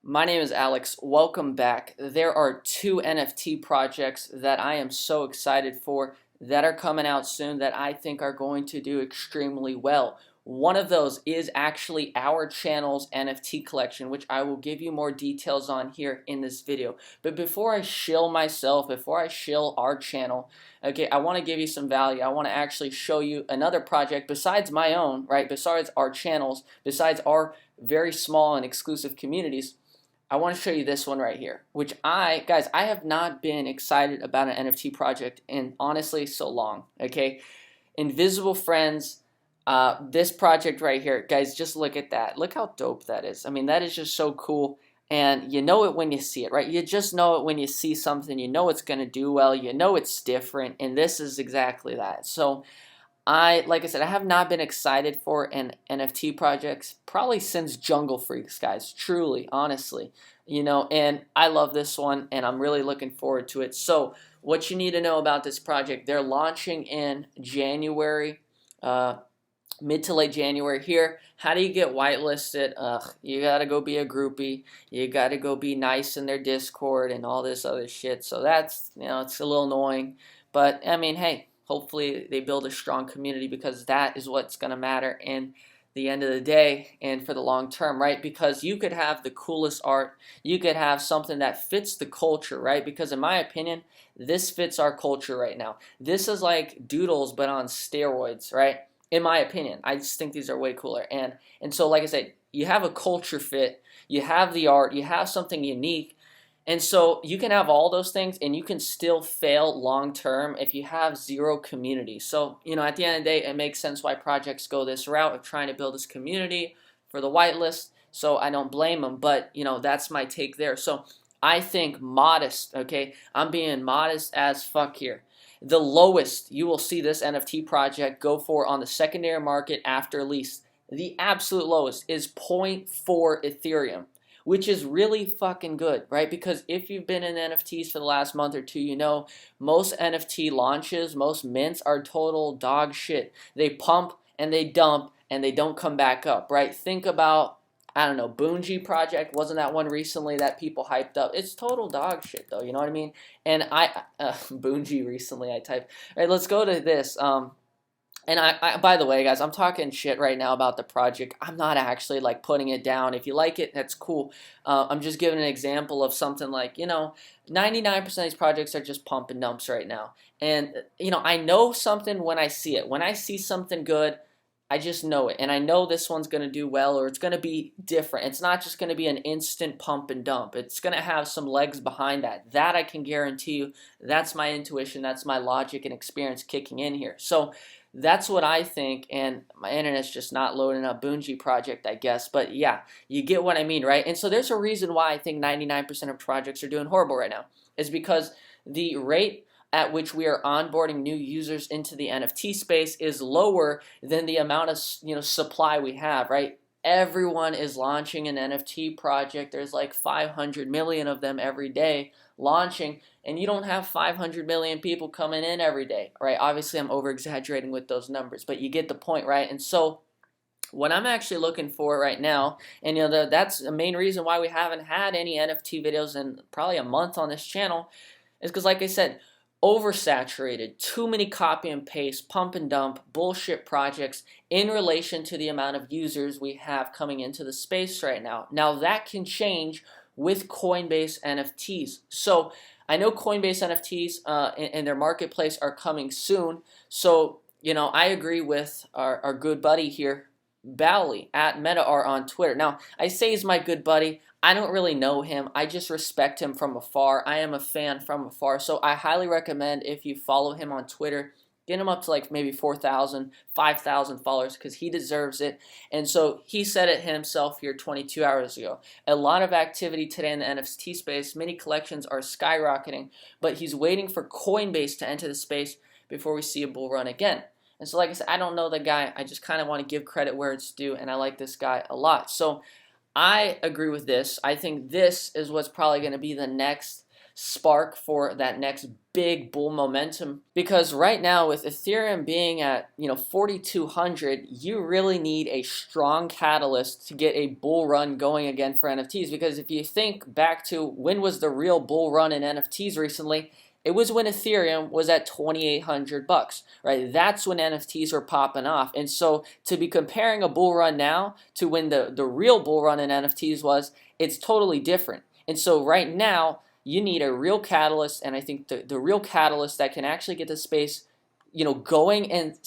My name is Alex. Welcome back. There are two NFT projects that I am so excited for that are coming out soon that I think are going to do extremely well. One of those is actually our channel's NFT collection, which I will give you more details on here in this video. But before I shill myself, before I shill our channel, okay, I want to give you some value. I want to actually show you another project besides my own, right? Besides our channels, besides our very small and exclusive communities. I want to show you this one right here, which guys, I have not been excited about an NFT project in honestly so long, okay? Invisible Friends, this project right here, guys, just look at that. Look how dope that is. I mean, that is just so cool. And you know it when you see it, right? You just know it when you see something. You know it's going to do well. You know it's different. And this is exactly that. So like I said, I have not been excited for an NFT projects probably since Jungle Freaks, guys. Truly, honestly, and I love this one, and I'm really looking forward to it. So, what you need to know about this project? They're launching in January, mid to late January. Here, how do you get whitelisted? You gotta go be a groupie. You gotta go be nice in their Discord and all this other shit. So that's it's a little annoying, but I mean, hey. Hopefully they build a strong community because that is what's going to matter in the end of the day and for the long term, right? Because you could have the coolest art, you could have something that fits the culture, right? Because in my opinion, this fits our culture right now. This is like doodles but on steroids, right? In my opinion, I just think these are way cooler. And so like I said, you have a culture fit, you have the art, you have something unique. And so you can have all those things and you can still fail long term if you have zero community. So, at the end of the day, it makes sense why projects go this route of trying to build this community for the whitelist. So I don't blame them, but, that's my take there. So I think modest, okay? I'm being modest as fuck here. The lowest you will see this NFT project go for on the secondary market after lease, the absolute lowest is zero point 0.4 Ethereum, which is really fucking good, right? Because if you've been in NFTs for the last month or two, most NFT launches, most mints are total dog shit. They pump and they dump and they don't come back up, right? Think about, I don't know, Boonji Project. Wasn't that one recently that people hyped up? It's total dog shit, though, you know what I mean? And Boonji recently I typed. All right, let's go to this. And by the way, guys, I'm talking shit right now about the project. I'm not actually like putting it down. If you like it, that's cool. I'm just giving an example of something like, 99% of these projects are just pump and dumps right now. And, I know something when I see it. When I see something good, I just know it. And I know this one's going to do well or it's going to be different. It's not just going to be an instant pump and dump. It's going to have some legs behind that. That I can guarantee you. That's my intuition. That's my logic and experience kicking in here. So, that's what I think, and my internet's just not loading up Boonji Project, I guess. But yeah, you get what I mean, right? And so there's a reason why I think 99% of projects are doing horrible right now. Is because the rate at which we are onboarding new users into the NFT space is lower than the amount of supply we have, right? Everyone is launching an NFT project. There's like 500 million of them every day launching, and you don't have 500 million people coming in every day, right? Obviously, I'm over exaggerating with those numbers, but you get the point, right? And so, what I'm actually looking for right now, and that's the main reason why we haven't had any NFT videos in probably a month on this channel, is because, like I said, oversaturated, too many copy and paste, pump and dump, bullshit projects in relation to the amount of users we have coming into the space right now. Now that can change with Coinbase NFTs. So I know Coinbase NFTs and their marketplace are coming soon. So, I agree with our good buddy here, Bally at MetaR on Twitter. Now, I say he's my good buddy. I don't really know him. I just respect him from afar. I am a fan from afar. So I highly recommend if you follow him on Twitter, get him up to like maybe 4,000, 5,000 followers because he deserves it. And so he said it himself here 22 hours ago. A lot of activity today in the NFT space. Many collections are skyrocketing, but he's waiting for Coinbase to enter the space before we see a bull run again. And so like I said, I don't know the guy. I just kind of want to give credit where it's due, and I like this guy a lot. So I agree with this. I think this is what's probably going to be the next spark for that next big bull momentum. Because right now with Ethereum being at 4,200, you really need a strong catalyst to get a bull run going again for NFTs. Because if you think back to when was the real bull run in NFTs recently, it was when Ethereum was at 2,800 bucks, right? That's when NFTs were popping off. And so to be comparing a bull run now to when the real bull run in NFTs was, it's totally different. And so right now, you need a real catalyst, and I think the real catalyst that can actually get the space, going and,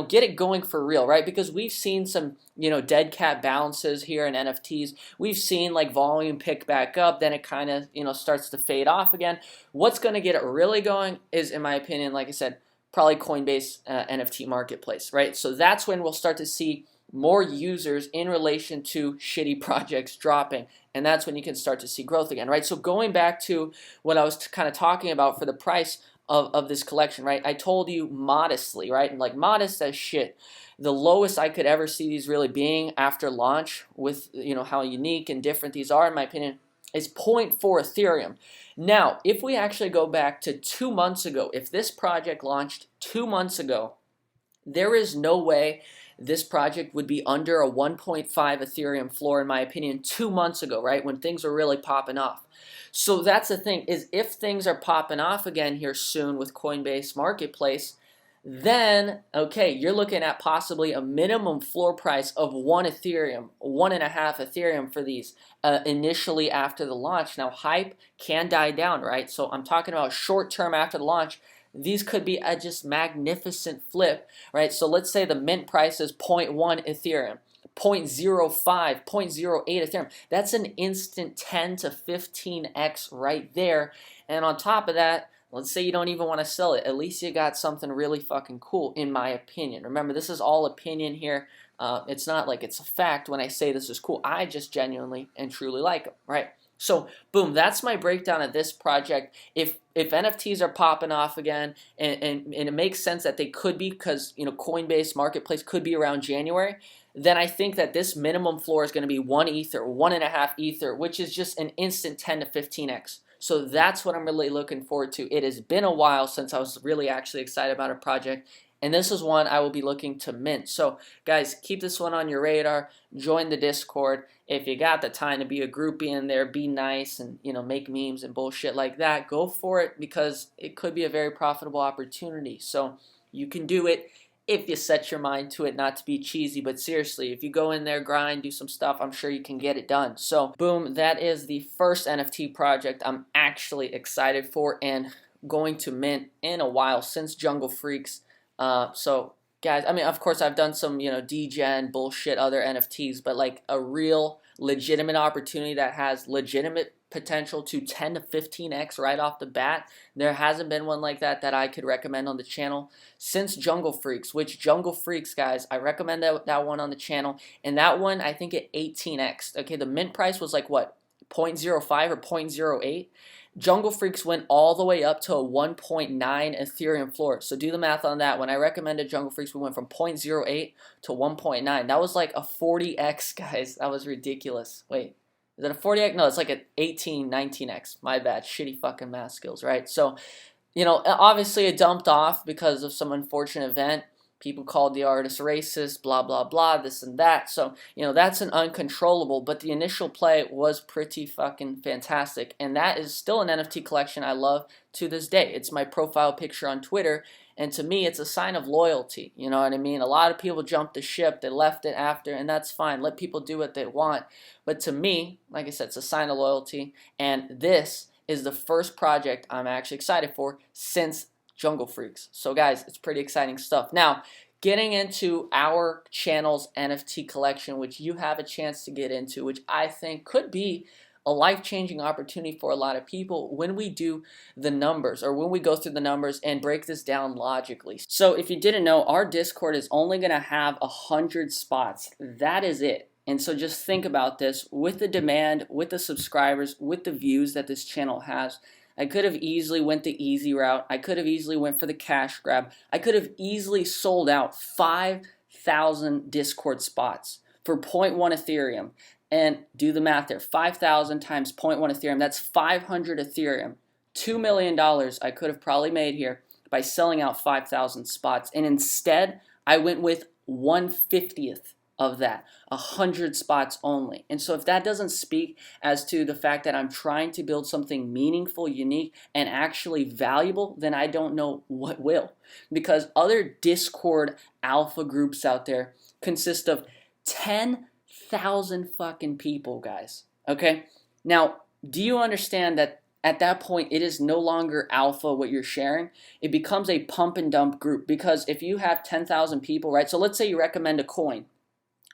get it going for real, right? Because we've seen some, dead cat bounces here in NFTs. We've seen like volume pick back up, then it kind of, starts to fade off again. What's going to get it really going is, in my opinion, like I said, probably Coinbase NFT marketplace, right? So that's when we'll start to see more users in relation to shitty projects dropping, and that's when you can start to see growth again, right? So going back to what I was kind of talking about for the price of this collection, right? I told you modestly, right? And like modest as shit. The lowest I could ever see these really being after launch, with how unique and different these are, in my opinion, is zero point 0.4 Ethereum. Now, if we actually go back to 2 months ago, if this project launched 2 months ago, there is no way this project would be under a 1.5 Ethereum floor, in my opinion, 2 months ago, right? When things were really popping off. So that's the thing, is if things are popping off again here soon with Coinbase Marketplace, then, okay, you're looking at possibly a minimum floor price of 1 Ethereum, 1.5 Ethereum for these initially after the launch. Now, hype can die down, right? So I'm talking about short term after the launch. These could be a just magnificent flip, right? So let's say the mint price is 0.1 Ethereum, 0.05, 0.08 Ethereum. That's an instant 10 to 15x right there. And on top of that, let's say you don't even want to sell it. At least you got something really fucking cool, in my opinion. Remember, this is all opinion here. It's not like it's a fact when I say this is cool. I just genuinely and truly like them, right? So, boom, that's my breakdown of this project. If NFTs are popping off again, and it makes sense that they could be, because Coinbase Marketplace could be around January, then I think that this minimum floor is going to be 1 Ether, 1.5 Ether, which is just an instant 10 to 15x. So that's what I'm really looking forward to. It has been a while since I was really actually excited about a project, and this is one I will be looking to mint. So guys, keep this one on your radar. Join the Discord. If you got the time to be a groupie in there, be nice and make memes and bullshit like that, go for it, because it could be a very profitable opportunity. So you can do it if you set your mind to it, not to be cheesy, but seriously, if you go in there, grind, do some stuff, I'm sure you can get it done. So boom, that is the first NFT project I'm actually excited for and going to mint in a while, since Jungle Freaks. So guys, I mean, of course I've done some, degen bullshit other NFTs, but like a real legitimate opportunity that has legitimate potential to 10 to 15x right off the bat, there hasn't been one like that I could recommend on the channel since Jungle Freaks. Which Jungle Freaks, guys, I recommend that one on the channel, and that one I think it 18x. Okay, the mint price was like what, 0.05 or 0.08. Jungle Freaks went all the way up to a 1.9 Ethereum floor. So do the math on that. When I recommended Jungle Freaks, we went from 0.08 to 1.9. That was like a 40x, guys. That was ridiculous. Wait, is it a 40x? No, it's like an 18, 19x. My bad. Shitty fucking math skills, right? So, obviously it dumped off because of some unfortunate event. People called the artist racist, blah, blah, blah, this and that. So, that's an uncontrollable, but the initial play was pretty fucking fantastic. And that is still an NFT collection I love to this day. It's my profile picture on Twitter, and to me, it's a sign of loyalty. You know what I mean? A lot of people jumped the ship, they left it after, and that's fine. Let people do what they want. But to me, like I said, it's a sign of loyalty, and this is the first project I'm actually excited for since Jungle Freaks. So guys, it's pretty exciting stuff. Now, getting into our channel's NFT collection, which you have a chance to get into, which I think could be a life-changing opportunity for a lot of people when we do the numbers, or when we go through the numbers and break this down logically. So if you didn't know, our Discord is only going to have 100 spots. That is it. And so just think about this. With the demand, with the subscribers, with the views that this channel has, I could have easily went the easy route. I could have easily went for the cash grab. I could have easily sold out 5,000 Discord spots for 0.1 Ethereum. And do the math there. 5,000 times 0.1 Ethereum, that's 500 Ethereum $2 million I could have probably made here by selling out 5,000 spots. And instead, I went with 1/50th of that, 100 spots only. And so if that doesn't speak as to the fact that I'm trying to build something meaningful, unique, and actually valuable, then I don't know what will. Because other Discord alpha groups out there consist of 10,000 fucking people, guys. Okay? Now, do you understand that at that point, it is no longer alpha what you're sharing? It becomes a pump and dump group, because if you have 10,000 people, right? So let's say you recommend a coin.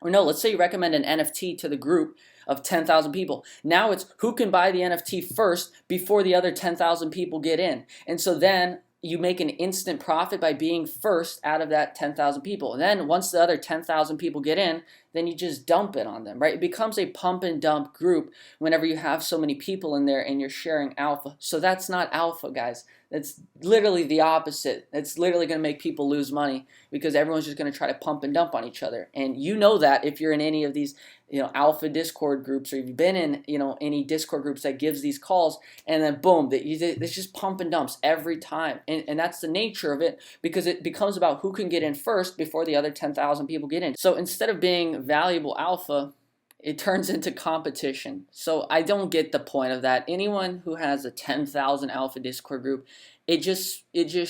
Or no, let's say you recommend an NFT to the group of 10,000 people. Now it's who can buy the NFT first before the other 10,000 people get in. And so then you make an instant profit by being first out of that 10,000 people. And then once the other 10,000 people get in, then you just dump it on them, right? It becomes a pump and dump group whenever you have so many people in there and you're sharing alpha. So that's not alpha, guys. That's literally the opposite. It's literally going to make people lose money, because everyone's just going to try to pump and dump on each other. And you know that if you're in any of these, alpha Discord groups, or you've been in, any Discord groups that gives these calls, and then boom, it's just pump and dumps every time. And that's the nature of it, because it becomes about who can get in first before the other 10,000 people get in. So instead of being valuable alpha, it turns into competition. So I don't get the point of that. Anyone who has a 10,000 alpha Discord group, it just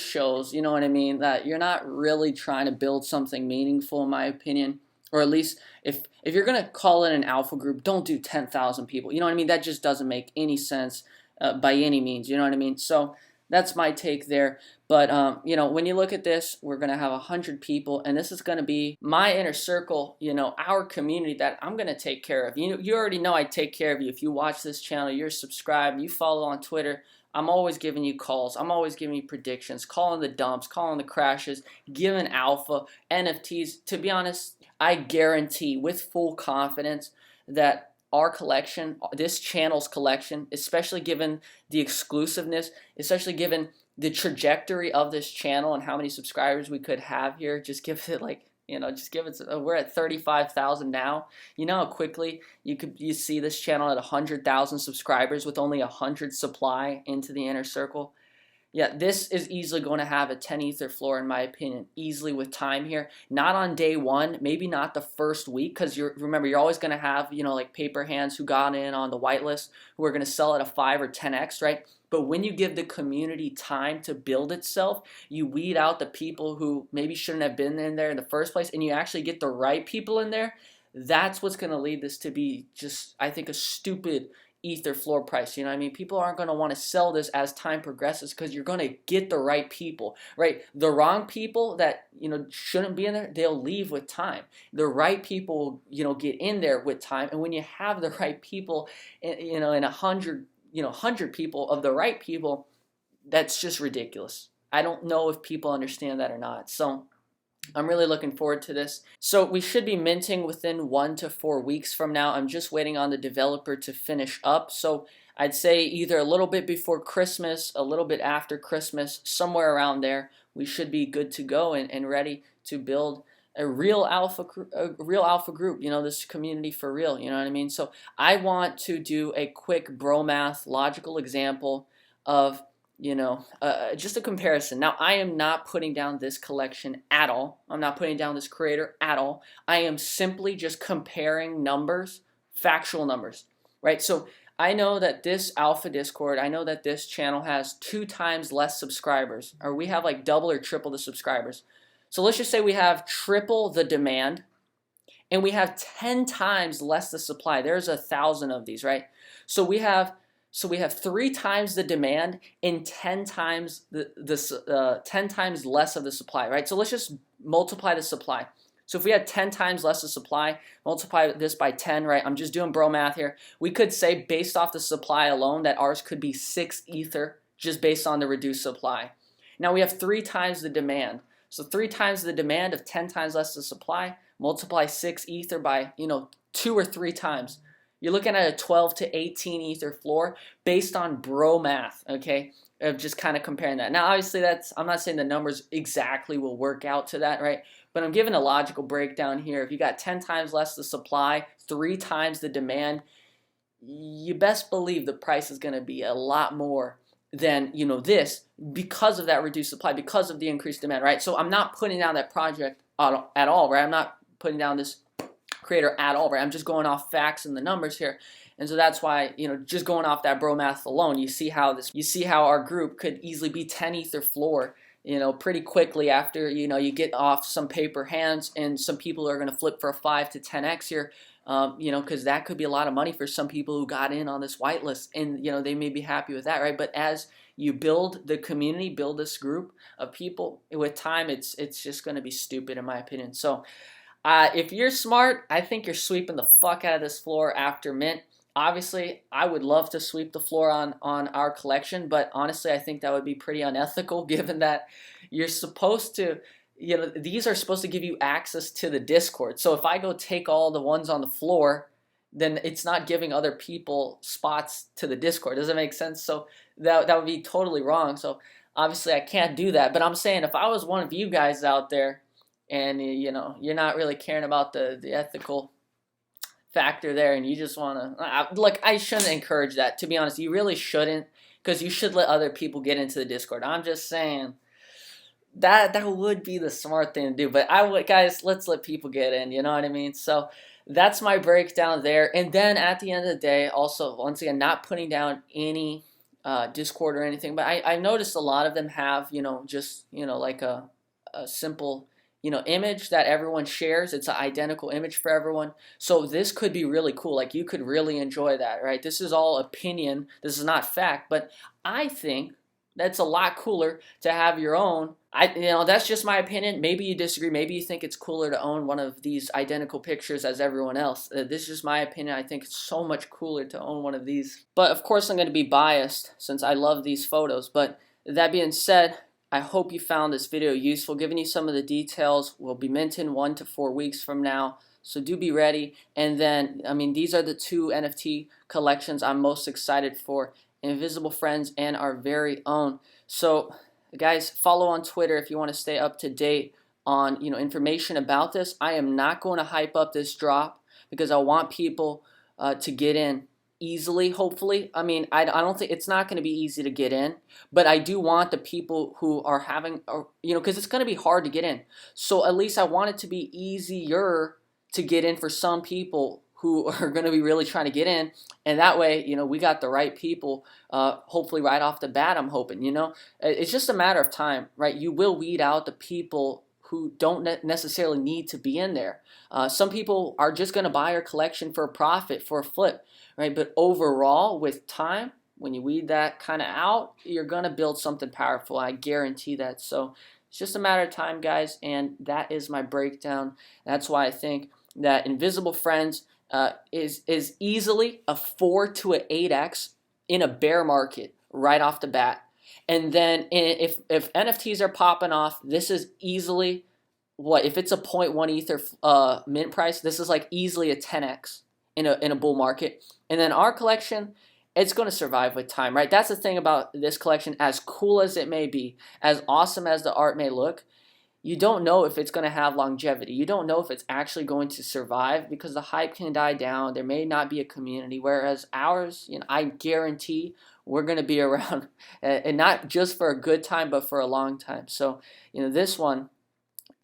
shows, you know what I mean, that you're not really trying to build something meaningful, in my opinion. Or at least if you're going to call it an alpha group, don't do 10,000 people. You know what I mean? That just doesn't make any sense by any means. You know what I mean? So that's my take there. But, when you look at this, we're going to have 100 people, and this is going to be my inner circle, our community that I'm going to take care of. You already know I take care of you. If you watch this channel, you're subscribed, you follow on Twitter, I'm always giving you calls. I'm always giving you predictions, calling the dumps, calling the crashes, giving alpha, NFTs. To be honest, I guarantee with full confidence that our collection, this channel's collection, especially given the exclusiveness, especially given the trajectory of this channel and how many subscribers we could have here, just give it we're at 35,000 now. You know how quickly you see this channel at 100,000 subscribers with only 100 supply into the inner circle. Yeah, this is easily going to have a 10 ether floor, in my opinion, easily with time here. Not on day one, maybe not the first week, because remember, you're always going to have, like paper hands who got in on the whitelist who are going to sell at a 5 or 10x, right? But when you give the community time to build itself, you weed out the people who maybe shouldn't have been in there in the first place, and you actually get the right people in there. That's what's going to lead this to be just, I think, a stupid ether floor price. You know what I mean? People aren't going to want to sell this as time progresses, because you're going to get the right people, right? The wrong people that, shouldn't be in there, they'll leave with time. The right people, get in there with time. And when you have the right people, in 100 people of the right people, that's just ridiculous. I don't know if people understand that or not. So I'm really looking forward to this. So we should be minting within 1 to 4 weeks from now. I'm just waiting on the developer to finish up. So I'd say either a little bit before Christmas, a little bit after Christmas, somewhere around there, we should be good to go and ready to build a real alpha group, this community for real, you know what I mean? So I want to do a quick bro math logical example of, just a comparison. Now, I am not putting down this collection at all. I'm not putting down this creator at all. I am simply just comparing numbers, factual numbers, right? So I know that this alpha Discord, I know that this channel has 2 times less subscribers, or we have like double or triple the subscribers. So let's just say we have triple the demand and we have 10 times less the supply. There's 1,000 of these, right? So we have 3 times the demand and 10 times 10 times less of the supply, right? So let's just multiply the supply. So if we had 10 times less of supply, multiply this by 10, right? I'm just doing bro math here. We could say based off the supply alone that ours could be 6 ether just based on the reduced supply. Now we have 3 times the demand. So 3 times the demand of 10 times less the supply, multiply 6 ether by, 2 or 3 times. You're looking at a 12 to 18 ether floor based on bro math, okay? Of just kind of comparing that. Now, obviously, I'm not saying the numbers exactly will work out to that, right? But I'm giving a logical breakdown here. If you got 10 times less the supply, 3 times the demand, you best believe the price is going to be a lot more than this, because of that reduced supply, because of the increased demand, right? So I'm not putting down that project at all, right? I'm not putting down this creator at all, right? I'm just going off facts and the numbers here. And so that's why, just going off that bro math alone, you see how our group could easily be 10 ether floor, pretty quickly after, you get off some paper hands, and some people are going to flip for a 5 to 10x here, because that could be a lot of money for some people who got in on this whitelist, and, they may be happy with that, right? But as you build the community, build this group of people, with time, it's just going to be stupid, in my opinion. So if you're smart, I think you're sweeping the fuck out of this floor after mint. Obviously, I would love to sweep the floor on our collection, but honestly, I think that would be pretty unethical, given that you're supposed to, these are supposed to give you access to the Discord. So if I go take all the ones on the floor, then it's not giving other people spots to the Discord. Does that make sense? So that would be totally wrong. So obviously, I can't do that. But I'm saying, if I was one of you guys out there, and you're not really caring about the ethical factor there, and you just want to, like, I shouldn't encourage that, to be honest. You really shouldn't, because you should let other people get into the Discord. I'm just saying that would be the smart thing to do. But guys, let's let people get in, you know what I mean? So that's my breakdown there. And then at the end of the day, also, once again, not putting down any Discord or anything, but I noticed a lot of them have, just, like a simple image that everyone shares. It's an identical image for everyone. So this could be really cool. Like, you could really enjoy that, right? This is all opinion. This is not fact, but I think that's a lot cooler to have your own. That's just my opinion. Maybe you disagree. Maybe you think it's cooler to own one of these identical pictures as everyone else. This is just my opinion. I think it's so much cooler to own one of these. But of course, I'm going to be biased since I love these photos. But that being said, I hope you found this video useful, giving you some of the details. We'll be minting 1 to 4 weeks from now, so do be ready. And then, these are the 2 NFT collections I'm most excited for: Invisible Friends and our very own. So, guys, follow on Twitter if you want to stay up to date on information about this. I am not going to hype up this drop, because I want people to get in easily, hopefully. I don't think it's not going to be easy to get in, but I do want the people who are having, because it's going to be hard to get in. So at least I want it to be easier to get in for some people who are going to be really trying to get in, and that way, we got the right people, hopefully right off the bat, I'm hoping. It's just a matter of time, right? You will weed out the people who don't necessarily need to be in there. Some people are just going to buy your collection for a profit, for a flip, right? But overall, with time, when you weed that kind of out, you're going to build something powerful. I guarantee that. So it's just a matter of time, guys, and that is my breakdown. That's why I think that Invisible Friends is easily a 4 to an 8x in a bear market right off the bat. And then if NFTs are popping off, this is easily, if it's a 0.1 ether mint price, this is like easily a 10x in a bull market. And then our collection, it's going to survive with time, right? That's the thing about this collection. As cool as it may be, as awesome as the art may look, you don't know if it's going to have longevity. You don't know if it's actually going to survive, because the hype can die down. There may not be a community. Whereas ours, I guarantee we're going to be around, and not just for a good time, but for a long time. So, this one,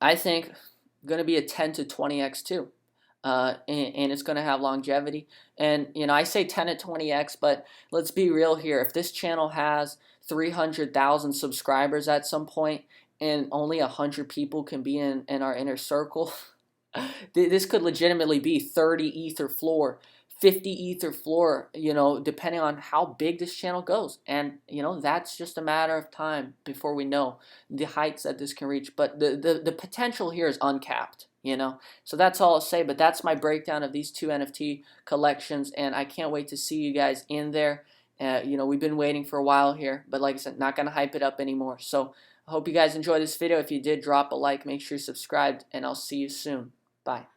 I think, going to be a 10 to 20x too. And it's going to have longevity. And, I say 10 to 20x, but let's be real here. If this channel has 300,000 subscribers at some point, and only 100 people can be in our inner circle, this could legitimately be 30 ether floor, 50 ether floor, depending on how big this channel goes. And, that's just a matter of time before we know the heights that this can reach. But the potential here is uncapped, So that's all I'll say. But that's my breakdown of these 2 NFT collections, and I can't wait to see you guys in there. We've been waiting for a while here, but like I said, not going to hype it up anymore. So I hope you guys enjoyed this video. If you did, drop a like, make sure you're subscribed, and I'll see you soon. Bye.